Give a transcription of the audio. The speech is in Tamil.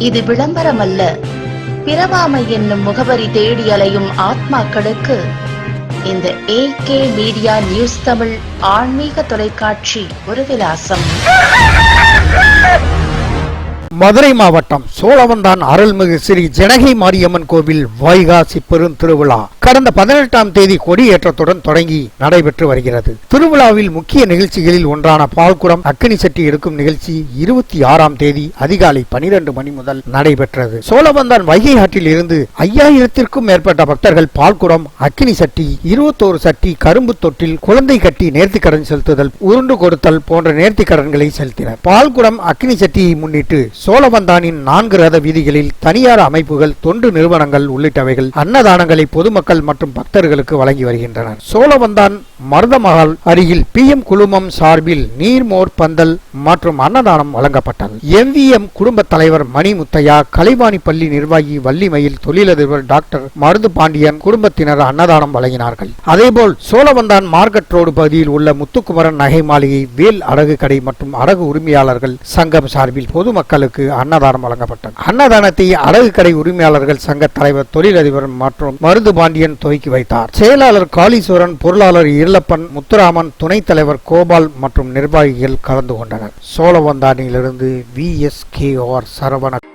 இது விளம்பரமல்ல. பிறவாமை என்னும் முகவரி தேடி அலையும் ஆத்மாக்களுக்கு இந்த AK மீடியா நியூஸ் தமிழ் ஆன்மீக தொலைக்காட்சி ஒரு விலாசம். மதுரை மாவட்டம் சோழவந்தான் அருள்மிகு ஸ்ரீ ஜனகை மாரியம்மன் கோவில் வைகாசி பெருந்திருவிழா கடந்த 18ஆம் தேதி கொடியேற்றத்துடன் தொடங்கி நடைபெற்று வருகிறது. திருவிழாவில் முக்கிய நிகழ்ச்சிகளில் ஒன்றான பால்குடம் அக்கினி சட்டி எடுக்கும் நிகழ்ச்சி 26ஆம் தேதி அதிகாலை 12 மணி முதல் நடைபெற்றது. சோழவந்தான் வைகை ஆற்றில் இருந்து 5000த்திற்கும் மேற்பட்ட பக்தர்கள் பால்குடம், அக்கினி சட்டி, 21 சட்டி, கரும்பு தொட்டில், குழந்தை கட்டி நேர்த்திக்கடன் செலுத்துதல், உருண்டு கொடுத்தல் போன்ற நேர்த்திக்கடன்களை செலுத்தினர். பால்குடம் அக்கினி சட்டியை முன்னிட்டு சோழவந்தானின் 4 ரத வீதிகளில் தனியார் அமைப்புகள், தொண்டு நிறுவனங்கள் உள்ளிட்டவைகள் அன்னதானங்களை பொதுமக்கள் மற்றும் பக்தர்களுக்கு வழங்கி வருகின்றனர். சோழவந்தான் மருதமகால் அருகில் PM குழுமம் சார்பில் நீர்மோர் பந்தல் மற்றும் அன்னதானம் வழங்கப்பட்டது. MVM குடும்ப தலைவர் மணி முத்தையா, கலைவாணி பள்ளி நிர்வாகி வள்ளிமயில், தொழிலதிபர் டாக்டர் மருது பாண்டியன் குடும்பத்தினர் அன்னதானம் வழங்கினார்கள். அதேபோல் சோழவந்தான் மார்க்கெட் ரோடு பகுதியில் உள்ள முத்துக்குமரன் நகை மாளிகை, வேல் அடகு கடை மற்றும் அடகு உரிமையாளர்கள் சங்கம் சார்பில் பொதுமக்களுக்கு அன்னதானம் வழங்கப்பட்டது. அன்னதானத்தை அடகு கடை உரிமையாளர்கள் சங்க தலைவர் தொழிலதிபர் மற்றும் மருது பாண்டியன் துவக்கி வைத்தார். செயலாளர் காளீஸ்வரன், பொருளாளர் இருளப்பன், முத்துராமன், துணைத் தலைவர் கோபால் மற்றும் நிர்வாகிகள் கலந்து கொண்டனர். சோழவந்தானிலிருந்து VSKR சரவணன்.